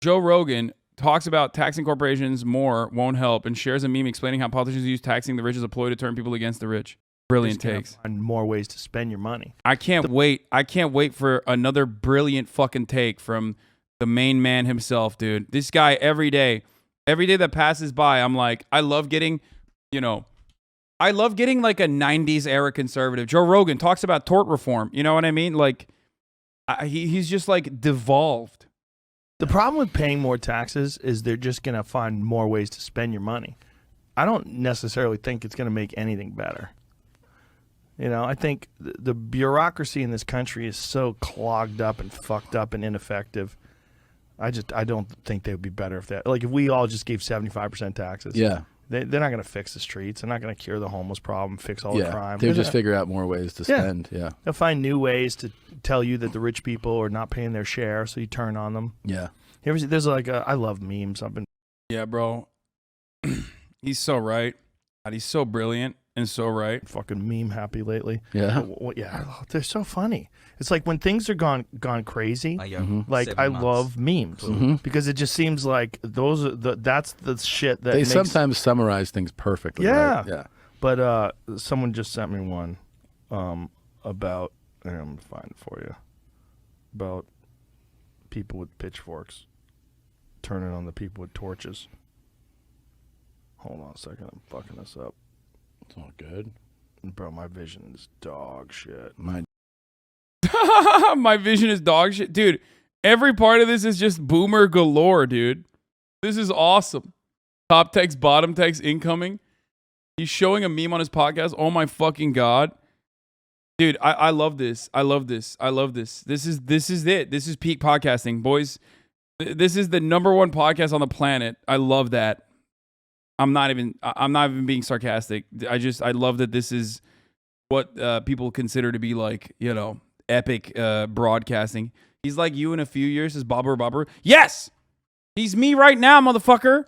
Joe Rogan talks about taxing corporations more won't help and shares a meme explaining how politicians use taxing the rich as a ploy to turn people against the rich. Brilliant takes. Find more ways to spend your money. I can't wait. I can't wait for another brilliant fucking take from the main man himself, dude. This guy every day that passes by, I'm like, I love getting like a 90s era conservative. Joe Rogan talks about tort reform. You know what I mean? Like, he's just like devolved. The problem with paying more taxes is they're just going to find more ways to spend your money. I don't necessarily think it's going to make anything better. You know, I think the bureaucracy in this country is so clogged up and fucked up and ineffective. I don't think they would be better if we all just gave 75% taxes. Yeah. They're not going to fix the streets. They're not going to cure the homeless problem, fix all the crime. They'll just figure out more ways to spend. Yeah. They'll find new ways to tell you that the rich people are not paying their share, so you turn on them. Yeah. There's I love memes. Yeah, bro. He's so right. God, he's so brilliant and so right. Fucking meme happy lately. Yeah. Yeah. They're so funny. It's like when things are gone crazy. I love memes because it just seems like that's the shit that they sometimes summarize things perfectly. Yeah. Right? Yeah. But someone just sent me one about. I'm gonna find it for you. About people with pitchforks turning on the people with torches. Hold on a second. I'm fucking this up. It's all good. Bro, my vision is dog shit. My vision is dog shit. Dude, every part of this is just boomer galore, dude. This is awesome. Top text, bottom text, incoming. He's showing a meme on his podcast. Oh my fucking God. Dude, I love this. I love this. I love this. This is it. This is peak podcasting, boys. This is the #1 podcast on the planet. I love that. I'm not even being sarcastic. I love that this is what people consider to be like, epic broadcasting. He's like you in a few years, says Bobber. Yes! He's me right now, motherfucker.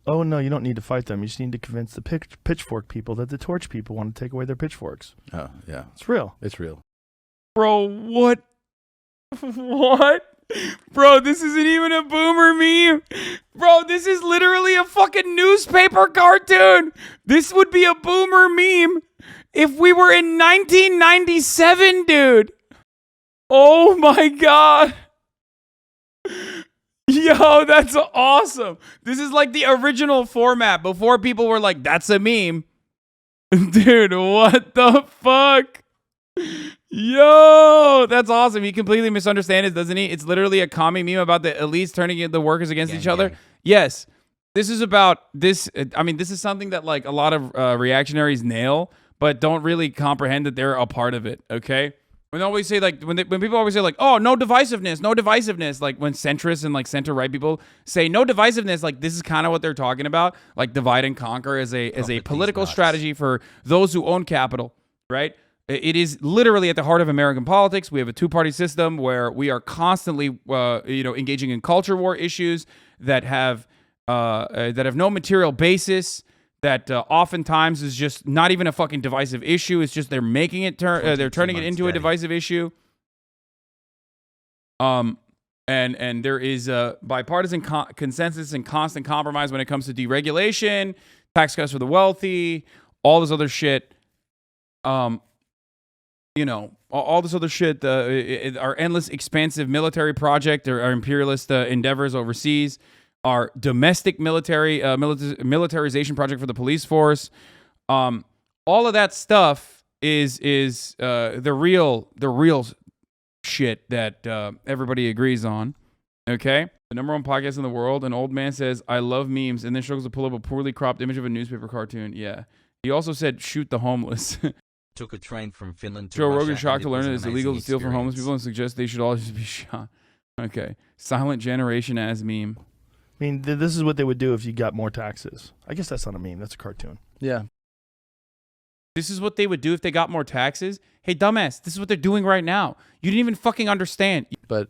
Oh, no, you don't need to fight them. You just need to convince the pitchfork people that the torch people want to take away their pitchforks. Oh, yeah. It's real. It's real. Bro, what? What? Bro, this isn't even a boomer meme. Bro, this is literally a fucking newspaper cartoon. This would be a boomer meme if we were in 1997, dude. Oh my God. Yo, that's awesome. This is like the original format before people were like, that's a meme. Dude, what the fuck? Yo, that's awesome. He completely misunderstands it, doesn't he? It's literally a comic meme about the elites turning the workers against each other. Yes. This is about this. I mean, this is something that like a lot of reactionaries nail, but don't really comprehend that they're a part of it. Okay. When they always say like, when people always say like, oh, no divisiveness, like when centrists and like center right people say no divisiveness, like this is kind of what they're talking about. Like divide and conquer as a political strategy for those who own capital, right? It is literally at the heart of American politics. We have a two-party system where we are constantly, engaging in culture war issues that have no material basis. That oftentimes is just not even a fucking divisive issue. It's just they're making it they're turning it into a divisive issue. And there is a bipartisan consensus and constant compromise when it comes to deregulation, tax cuts for the wealthy, all this other shit. All this other shit. Our endless, expansive military project, our imperialist endeavors overseas. Our domestic militarization project for the police force, all of that stuff is the real shit that everybody agrees on. Okay, the #1 podcast in the world. An old man says, "I love memes," and then struggles to pull up a poorly cropped image of a newspaper cartoon. Yeah, he also said, "Shoot the homeless." Took a train from Finland to Joe Russia, Rogan shocked to learn it it is illegal to steal from homeless people and suggests they should all just be shot. Okay, silent generation as meme. I mean, this is what they would do if you got more taxes. I guess that's not a meme. That's a cartoon. Yeah. This is what they would do if they got more taxes? Hey, dumbass, this is what they're doing right now. You didn't even fucking understand. But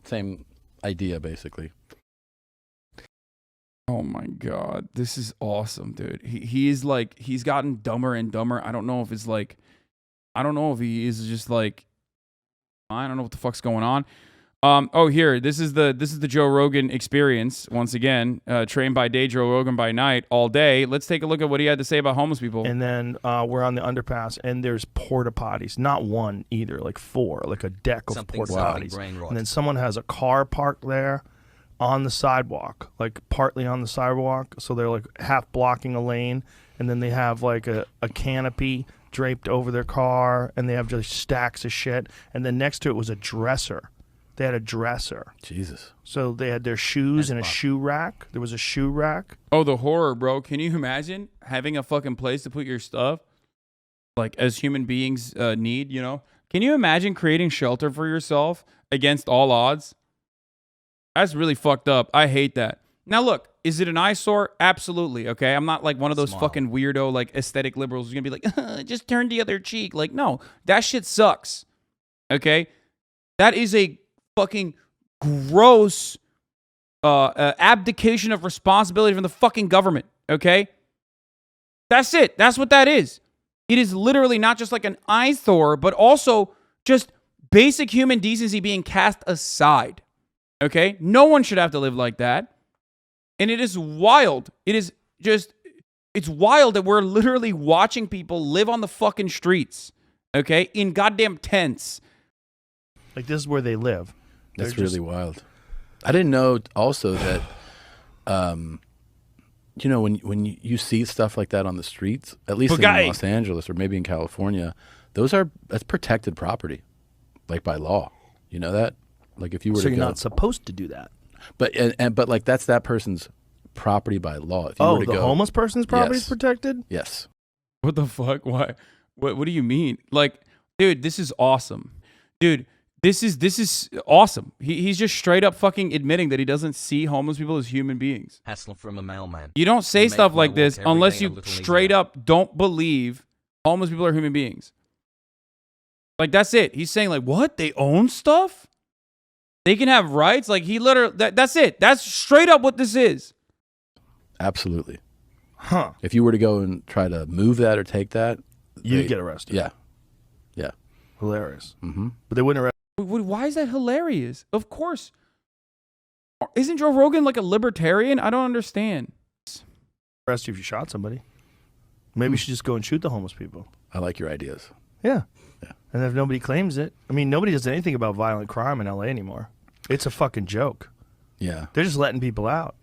same idea, basically. Oh, my God. This is awesome, dude. He's gotten dumber and dumber. I don't know if he is just like, I don't know what the fuck's going on. Oh, here. This is the Joe Rogan experience. Once again, trained by day, Joe Rogan by night, all day. Let's take a look at what he had to say about homeless people. And then we're on the underpass, and there's porta potties. Not one either, like 4, like a deck of porta potties. And then someone has a car parked there on the sidewalk, like partly on the sidewalk. So they're like half blocking a lane. And then they have like a canopy draped over their car, and they have just stacks of shit. And then next to it was a dresser. They had a dresser. Jesus. So they had their shoes in a shoe rack. There was a shoe rack. Oh, the horror, bro. Can you imagine having a fucking place to put your stuff? Like, as human beings need, you know? Can you imagine creating shelter for yourself against all odds? That's really fucked up. I hate that. Now, look, is it an eyesore? Absolutely, okay? I'm not like one of those fucking weirdo, like, aesthetic liberals who's gonna be like, just turn the other cheek. Like, no, that shit sucks, okay? That is a fucking gross abdication of responsibility from the fucking government, okay? That's it. That's what that is. It is literally not just like an eyesore, but also just basic human decency being cast aside, okay? No one should have to live like that. And it is wild. It is just, it's wild that we're literally watching people live on the fucking streets, okay? In goddamn tents. Like, this is where they live. That's really wild. I didn't know also that, you know, when you see stuff like that on the streets, at least in Los Angeles or maybe in California, that's protected property, like by law. You know that? Like if you were so to you're go, not supposed to do that. But like that's that person's property by law. If you were to the homeless person's property is protected? Yes. What the fuck? Why? What do you mean? Like, dude, this is awesome. Dude, this is awesome. He's just straight up fucking admitting that he doesn't see homeless people as human beings. Hassle from a mailman. You don't say stuff like this unless you straight up don't believe homeless people are human beings. Like, that's it. He's saying, like, what? They own stuff? They can have rights? Like, he literally, that's it. That's straight up what this is. Absolutely. Huh. If you were to go and try to move that or take that, you'd get arrested. Yeah. Yeah. Hilarious. Mm-hmm. But they wouldn't arrest. Why is that hilarious? Of course. Isn't Joe Rogan like a libertarian? I don't understand. Arrest you if you shot somebody. Maybe you should just go and shoot the homeless people. I like your ideas. Yeah. Yeah. And if nobody claims it, I mean, nobody does anything about violent crime in LA anymore. It's a fucking joke. Yeah. They're just letting people out.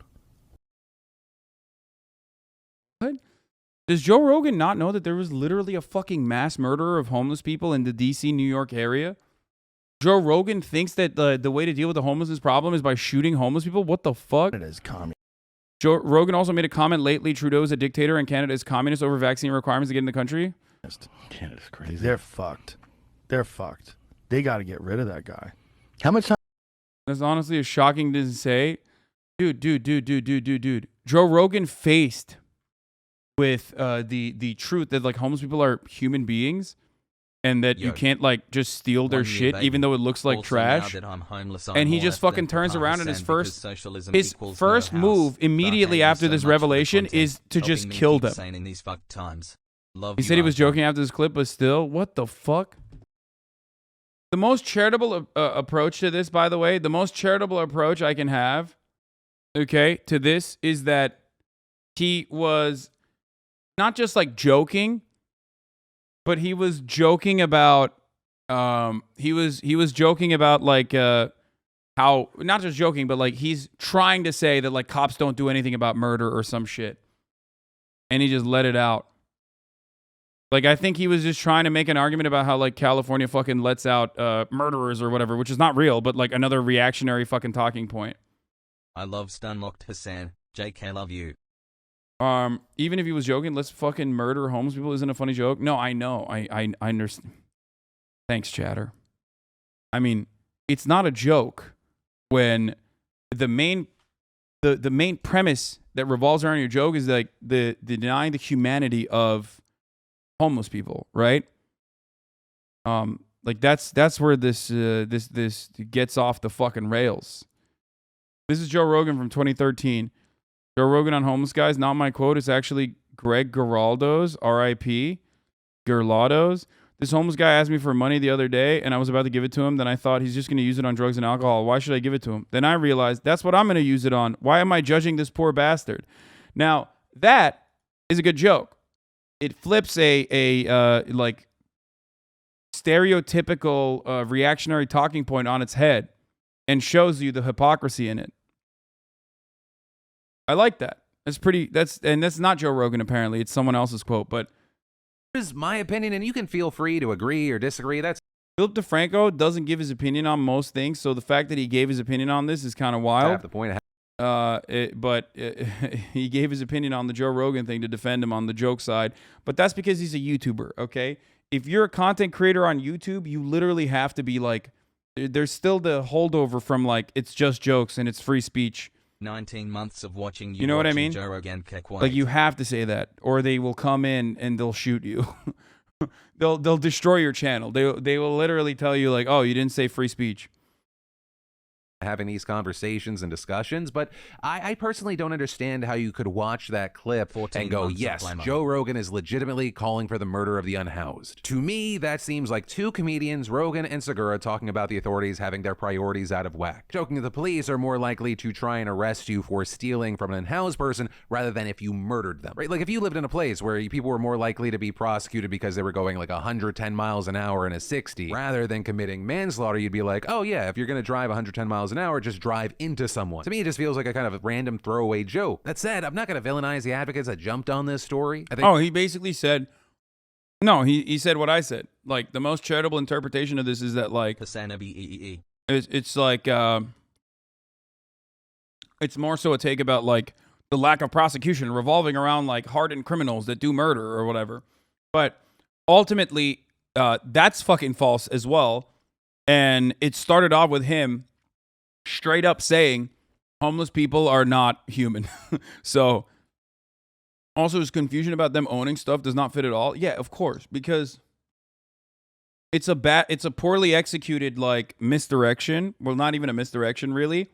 What? Does Joe Rogan not know that there was literally a fucking mass murderer of homeless people in the DC, New York area? Joe Rogan thinks that the way to deal with the homelessness problem is by shooting homeless people? What the fuck? It is commie. Joe Rogan also made a comment lately, Trudeau's a dictator and Canada is communist over vaccine requirements to get in the country. Canada's crazy. They're fucked. They're fucked. They got to get rid of that guy. How much time? That's honestly a shocking to say. Dude. Joe Rogan faced with the truth that like homeless people are human beings and that you can't like just steal their shit even though it looks like trash. And he just fucking turns around and his first move immediately after this revelation is to just kill them. He said he was joking after this clip, but still, what the fuck? The most charitable approach to this, by the way, the most charitable approach I can have, okay, to this is that he was not just like joking, but he was joking about he was joking about like how, not just joking, but like he's trying to say that like cops don't do anything about murder or some shit, and he just let it out. Like, I think he was just trying to make an argument about how, like, California fucking lets out murderers or whatever, which is not real, but, like, another reactionary fucking talking point. I love Stunlocked Hasan. JK, love you. Even if he was joking, let's fucking murder homeless people isn't a funny joke. No, I know. I understand. Thanks, chatter. I mean, it's not a joke when the main premise that revolves around your joke is, like, the denying the humanity of homeless people, right? Like that's where this gets off the fucking rails. This is Joe Rogan from 2013. Joe Rogan on homeless guys. Not my quote. It's actually Greg Giraldo's, R.I.P. Giraldo's. This homeless guy asked me for money the other day, and I was about to give it to him. Then I thought he's just going to use it on drugs and alcohol. Why should I give it to him? Then I realized that's what I'm going to use it on. Why am I judging this poor bastard? Now, that is a good joke. It flips a like stereotypical reactionary talking point on its head and shows you the hypocrisy in it. I like that. That's not Joe Rogan, apparently. It's someone else's quote, but is my opinion, and you can feel free to agree or disagree. That's Philip DeFranco doesn't give his opinion on most things, so the fact that he gave his opinion on this is kind of wild. half the point. He gave his opinion on the Joe Rogan thing to defend him on the joke side, but that's because he's a YouTuber, okay? If you're a content creator on YouTube, you literally have to be like, there's still the holdover from like, it's just jokes and it's free speech. 19 months of watching you know what I mean? Joe Rogan kick weight. Like, you have to say that, or they will come in and they'll shoot you. they'll destroy your channel. They will literally tell you like, oh, you didn't say free speech. Having these conversations and discussions, but I personally don't understand how you could watch that clip and go, yes, Joe Rogan is legitimately calling for the murder of the unhoused. To me, that seems like two comedians, Rogan and Segura, talking about the authorities having their priorities out of whack. Joking that the police are more likely to try and arrest you for stealing from an unhoused person rather than if you murdered them, right? Like if you lived in a place where people were more likely to be prosecuted because they were going like 110 miles an hour in a 60 rather than committing manslaughter, you'd be like, oh yeah, if you're going to drive 110 miles an hour, just drive into someone. To me, it just feels like a kind of a random throwaway joke. That said, I'm not going to villainize the advocates that jumped on this story. He basically said, no, he said what I said. Like, the most charitable interpretation of this is that, like, HasanAbi. It's like, it's more so a take about, like, the lack of prosecution revolving around, like, hardened criminals that do murder or whatever. But ultimately, that's fucking false as well. And it started off with him straight up saying homeless people are not human. So also his confusion about them owning stuff does not fit at all. Yeah, of course, because it's a poorly executed like misdirection. Well, not even a misdirection really.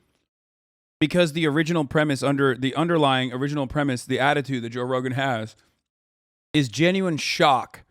Because the original premise the underlying original premise, the attitude that Joe Rogan has is genuine shock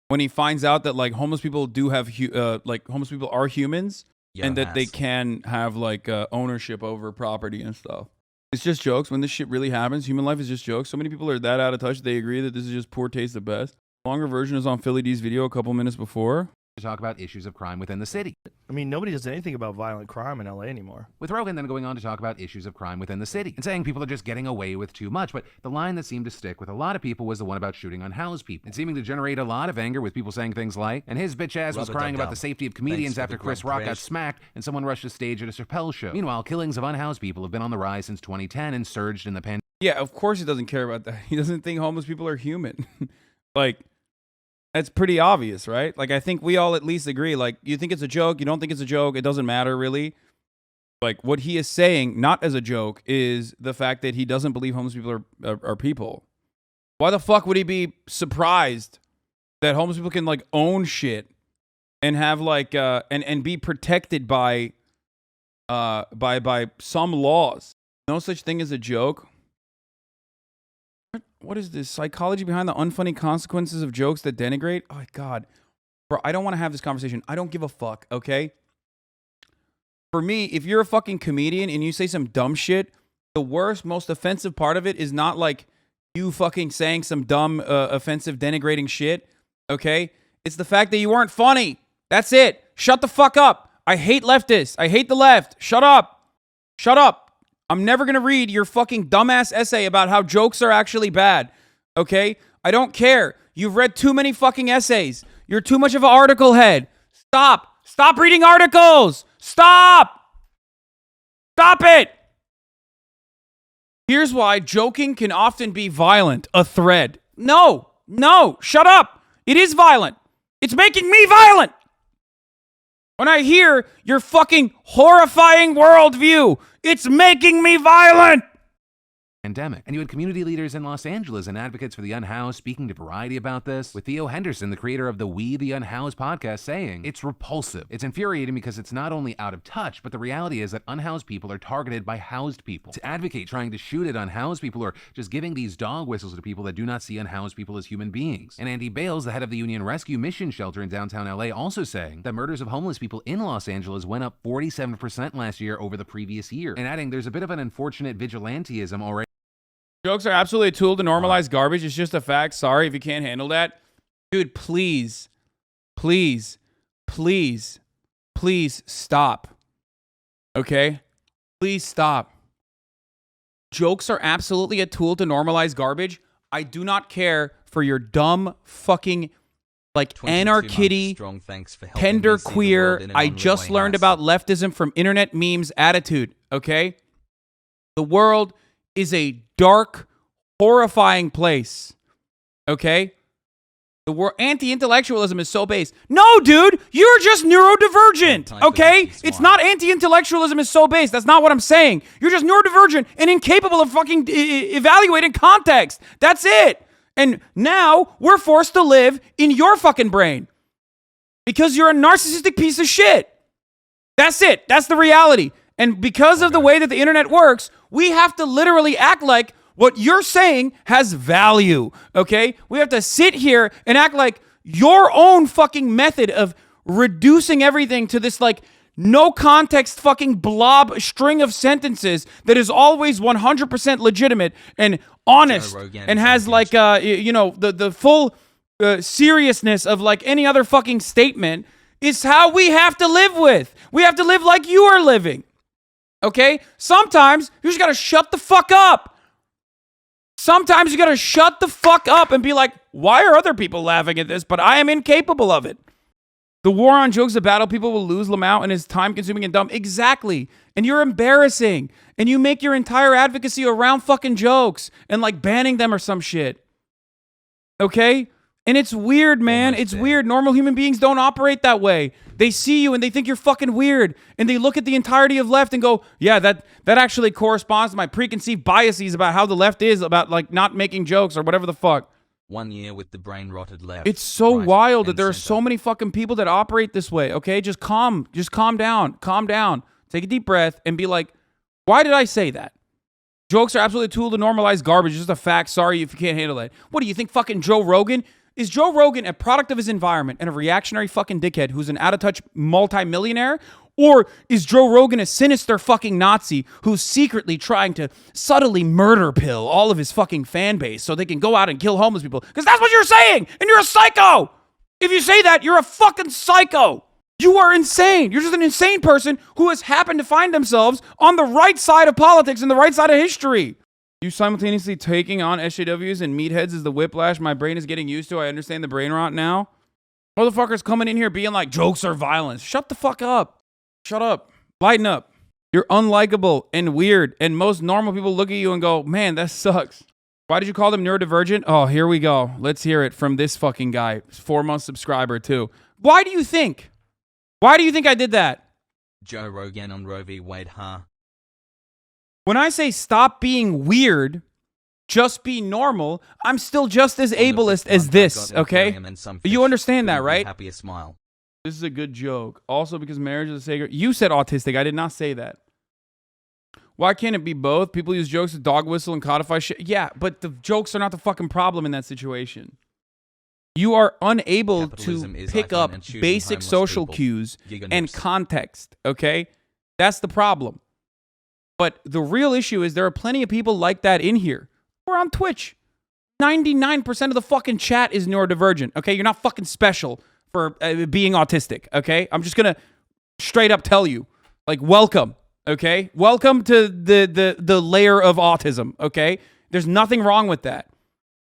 when he finds out that like homeless people do have homeless people are humans. And that they can have like ownership over property and stuff. It's just jokes. When this shit really happens, human life is just jokes. So many people are that out of touch, they agree that this is just poor taste at best. Longer version is on Philly D's video a couple minutes before. To talk about issues of crime within the city. I mean, nobody does anything about violent crime in LA anymore. With Rogan then going on to talk about issues of crime within the city and saying people are just getting away with too much. But the line that seemed to stick with a lot of people was the one about shooting unhoused people. And seeming to generate a lot of anger with people saying things like, and his bitch ass was crying about the safety of comedians after Chris Rock got smacked and someone rushed the stage at a Chappelle show. Meanwhile, killings of unhoused people have been on the rise since 2010 and surged in the pandemic. Yeah, of course he doesn't care about that. He doesn't think homeless people are human. Like, that's pretty obvious, right? Like, I think we all at least agree. Like, you think it's a joke, you don't think it's a joke, it doesn't matter really. Like, what he is saying, not as a joke, is the fact that he doesn't believe homeless people are people. Why the fuck would he be surprised that homeless people can, like, own shit and have, like, and be protected by some laws? No such thing as a joke. What is this? Psychology behind the unfunny consequences of jokes that denigrate? Oh, my God. Bro, I don't want to have this conversation. I don't give a fuck, okay? For me, if you're a fucking comedian and you say some dumb shit, the worst, most offensive part of it is not like you fucking saying some dumb, offensive, denigrating shit, okay? It's the fact that you weren't funny. That's it. Shut the fuck up. I hate leftists. I hate the left. Shut up. Shut up. I'm never going to read your fucking dumbass essay about how jokes are actually bad, okay? I don't care. You've read too many fucking essays. You're too much of an article head. Stop. Stop reading articles. Stop. Stop it. Here's why joking can often be violent. A thread. No. Shut up. It is violent. It's making me violent. When I hear your fucking horrifying worldview, it's making me violent. pandemic. And you had community leaders in Los Angeles and advocates for the unhoused speaking to Variety about this, with Theo Henderson, the creator of the We the Unhoused podcast, saying, "It's repulsive. It's infuriating because it's not only out of touch, but the reality is that unhoused people are targeted by housed people. To advocate trying to shoot at unhoused people or just giving these dog whistles to people that do not see unhoused people as human beings." And Andy Bales, the head of the Union Rescue Mission Shelter in downtown LA, also saying that murders of homeless people in Los Angeles went up 47% last year over the previous year, and adding there's a bit of an unfortunate vigilantism already. Jokes are absolutely a tool to normalize garbage. It's just a fact. Sorry if you can't handle that. Dude, please, please, please, please stop. Okay? Please stop. Jokes are absolutely a tool to normalize garbage. I do not care for your dumb fucking anarchitty, tender queer, I just learned about leftism from internet memes attitude, okay? The world is a dark, horrifying place, okay? The anti-intellectualism is so base. No, dude, you're just neurodivergent, okay? It's not anti-intellectualism is so base. That's not what I'm saying. You're just neurodivergent and incapable of fucking evaluating context. That's it. And now we're forced to live in your fucking brain because you're a narcissistic piece of shit. That's it. That's the reality. And because of the way that the internet works, we have to literally act like what you're saying has value, okay? We have to sit here and act like your own fucking method of reducing everything to this no context fucking blob string of sentences that is always 100% legitimate and honest and has the full seriousness of any other fucking statement is how we have to live with. We have to live like you are living. Okay? Sometimes you just gotta shut the fuck up. Sometimes you gotta shut the fuck up and be like, why are other people laughing at this, but I am incapable of it? The war on jokes, a battle people will lose Lamau and is time-consuming and dumb. Exactly. And you're embarrassing. And you make your entire advocacy around fucking jokes and banning them or some shit. Okay? And it's weird, man. It's weird. Normal human beings don't operate that way. They see you and they think you're fucking weird. And they look at the entirety of left and go, yeah, that actually corresponds to my preconceived biases about how the left is about not making jokes or whatever the fuck. 1 year with the brain rotted left. It's so wild that there are so many fucking people that operate this way, okay? Just calm down. Calm down. Take a deep breath and be like, why did I say that? Jokes are absolutely a tool to normalize garbage. It's just a fact. Sorry if you can't handle it. What do you think, fucking Joe Rogan? Is Joe Rogan a product of his environment and a reactionary fucking dickhead who's an out-of-touch multimillionaire? Or is Joe Rogan a sinister fucking Nazi who's secretly trying to subtly murder pill all of his fucking fan base so they can go out and kill homeless people? Because that's what you're saying, and you're a psycho! If you say that, you're a fucking psycho! You are insane! You're just an insane person who has happened to find themselves on the right side of politics and the right side of history. You simultaneously taking on SJWs and meatheads is the whiplash my brain is getting used to. I understand the brain rot now. Motherfuckers coming in here being like, jokes are violence. Shut the fuck up. Shut up. Lighten up. You're unlikable and weird. And most normal people look at you and go, man, that sucks. Why did you call them neurodivergent? Oh, here we go. Let's hear it from this fucking guy. 4-month subscriber too. Why do you think? Why do you think I did that? Joe Rogan on Roe v. Wade, huh? When I say stop being weird, just be normal, I'm still just as ableist as this, okay? You understand that, right? Happy a smile. This is a good joke. Also, because marriage is a sacred... You said autistic. I did not say that. Why can't it be both? People use jokes to dog whistle and codify shit. Yeah, but the jokes are not the fucking problem in that situation. You are unable to pick up basic social cues and context, okay? That's the problem. But the real issue is there are plenty of people like that in here. We're on Twitch. 99% of the fucking chat is neurodivergent, okay? You're not fucking special for being autistic, okay? I'm just gonna straight up tell you, welcome, okay? Welcome to the layer of autism, okay? There's nothing wrong with that.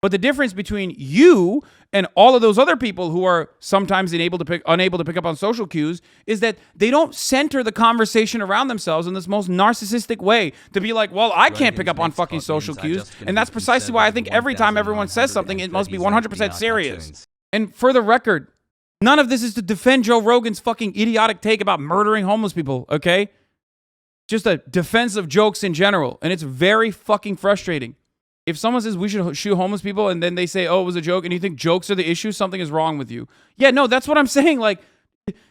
But the difference between you and all of those other people who are sometimes unable to pick up on social cues is that they don't center the conversation around themselves in this most narcissistic way to be like, well, I can't pick up on fucking social cues. And that's precisely why I think every time everyone says something, it must be 100% serious. And for the record, none of this is to defend Joe Rogan's fucking idiotic take about murdering homeless people, okay? just a defense of jokes in general. And it's very fucking frustrating. If someone says we should shoot homeless people and then they say, oh, it was a joke, and you think jokes are the issue, something is wrong with you. Yeah, no, that's what I'm saying. Like,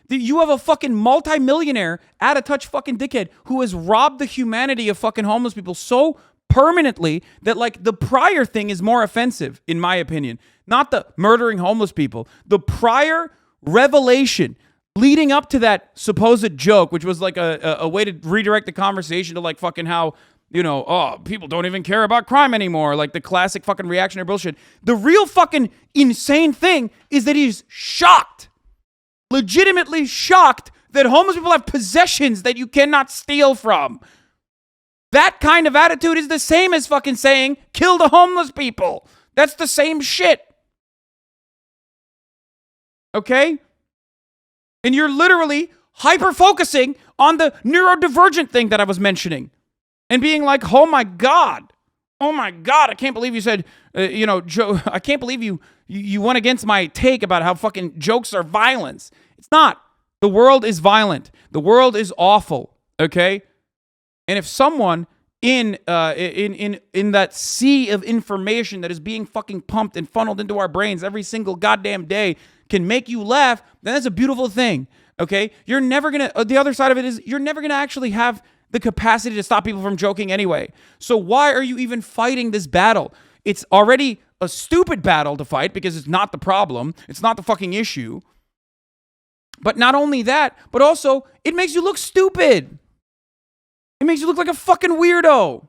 you have a fucking multimillionaire, out of touch fucking dickhead who has robbed the humanity of fucking homeless people so permanently that, like, the prior thing is more offensive, in my opinion. Not the murdering homeless people. The prior revelation leading up to that supposed joke, which was like a way to redirect the conversation to, like, fucking how, you know, oh, people don't even care about crime anymore. Like the classic fucking reactionary bullshit. The real fucking insane thing is that he's shocked. Legitimately shocked that homeless people have possessions that you cannot steal from. That kind of attitude is the same as fucking saying, kill the homeless people. That's the same shit. Okay? And you're literally hyper-focusing on the neurodivergent thing that I was mentioning. And being like, oh my God, I can't believe you said, Joe, I can't believe you went against my take about how fucking jokes are violence. It's not. The world is violent. The world is awful, okay? And if someone in that sea of information that is being fucking pumped and funneled into our brains every single goddamn day can make you laugh, then that's a beautiful thing, okay? You're never going to, the other side of it is you're never going to actually have the capacity to stop people from joking anyway. So why are you even fighting this battle? It's already a stupid battle to fight because it's not the problem. It's not the fucking issue. But not only that, but also it makes you look stupid. It makes you look like a fucking weirdo.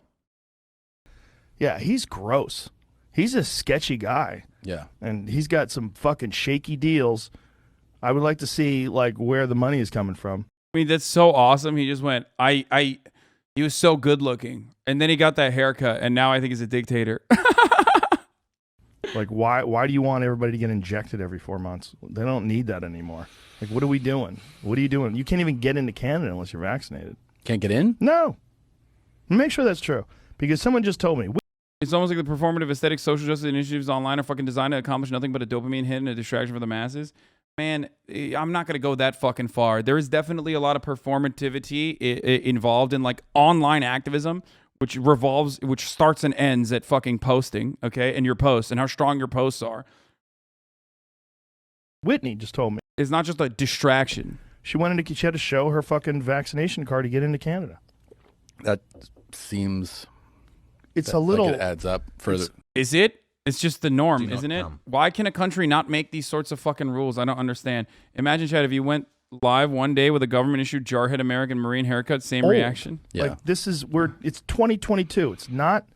Yeah, he's gross. He's a sketchy guy. Yeah. And he's got some fucking shaky deals. I would like to see, like, where the money is coming from. I mean, that's so awesome. He just went, he was so good looking. And then he got that haircut, and now I think he's a dictator. Like, why do you want everybody to get injected every 4 months? They don't need that anymore. Like, what are we doing? What are you doing? You can't even get into Canada unless you're vaccinated. Can't get in? No. Make sure that's true. Because someone just told me. It's almost like the performative aesthetic social justice initiatives online are fucking designed to accomplish nothing but a dopamine hit and a distraction for the masses. Man, I'm not going to go that fucking far. There is definitely a lot of performativity involved in, like, online activism, which starts and ends at fucking posting, okay, and your posts and how strong your posts are. Whitney just told me. It's not just a distraction. She had to show her fucking vaccination card to get into Canada. That seems... It's a little... Like it adds up further. Is it? It's just the norm, isn't it? Why can a country not make these sorts of fucking rules? I don't understand. Imagine, Chad, if you went live one day with a government-issued jarhead American Marine haircut, same reaction? Yeah. Like, it's 2022. It's not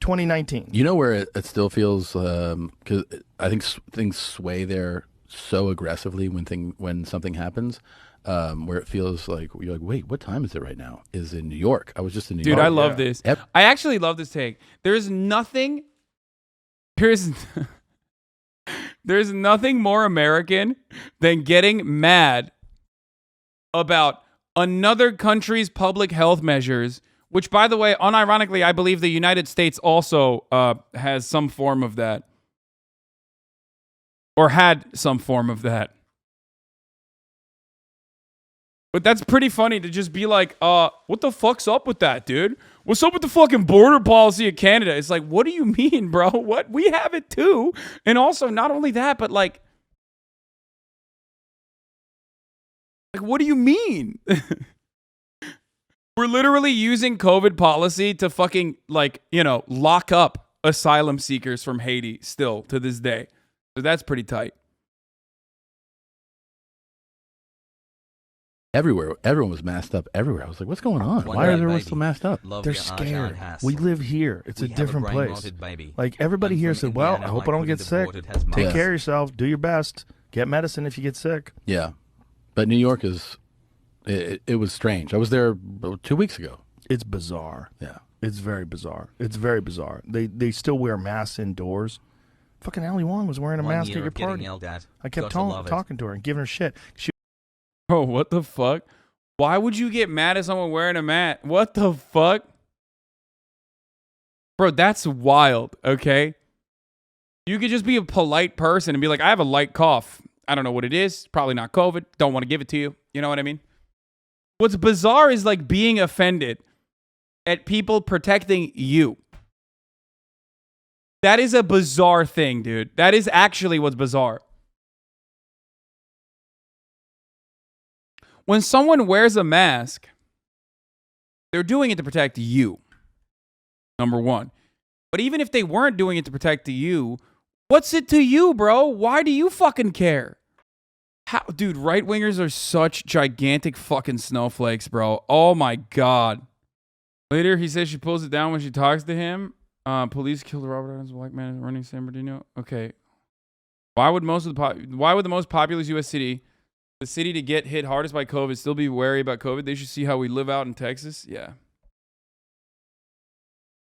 2019. You know where it still feels... Because I think things sway there so aggressively when something happens, where it feels like you're like, wait, what time is it right now? Is in New York. I was just in New York. Dude, I love this. Yep. I actually love this take. There's nothing more American than getting mad about another country's public health measures, which, by the way, unironically, I believe the United States also has some form of that. Or had some form of that. But that's pretty funny to just be like, what the fuck's up with that, dude? What's up with the fucking border policy of Canada? It's like, what do you mean, bro? What? We have it too. And also, not only that, but like what do you mean? We're literally using COVID policy to fucking, like, lock up asylum seekers from Haiti still to this day. So that's pretty tight. Everywhere. Everyone was masked up everywhere. I was like, what's going on? Why are everyone still masked up? They're scared. We live here. It's a different place. Like, everybody here said, well, I hope I don't get sick. Take care of yourself. Do your best. Get medicine if you get sick. Yeah. But New York is, it was strange. I was there 2 weeks ago. It's bizarre. Yeah. It's very bizarre. It's very bizarre. They still wear masks indoors. Fucking Ali Wong was wearing a mask at your party. I kept talking to her and giving her shit. Bro, what the fuck? Why would you get mad at someone wearing a mask? What the fuck? Bro, that's wild, okay? You could just be a polite person and be like, I have a light cough. I don't know what it is. Probably not COVID. Don't want to give it to you. You know what I mean? What's bizarre is like being offended at people protecting you. That is a bizarre thing, dude. That is actually what's bizarre. When someone wears a mask, they're doing it to protect you. Number one. But even if they weren't doing it to protect you, what's it to you, bro? Why do you fucking care? How, dude, right-wingers are such gigantic fucking snowflakes, bro. Oh my God. Later, he says she pulls it down when she talks to him. Police killed Robert Adams, a black man running San Bernardino. Okay. Why would the most populous U.S. city, the city to get hit hardest by COVID, still be wary about COVID? They should see how we live out in Texas. Yeah.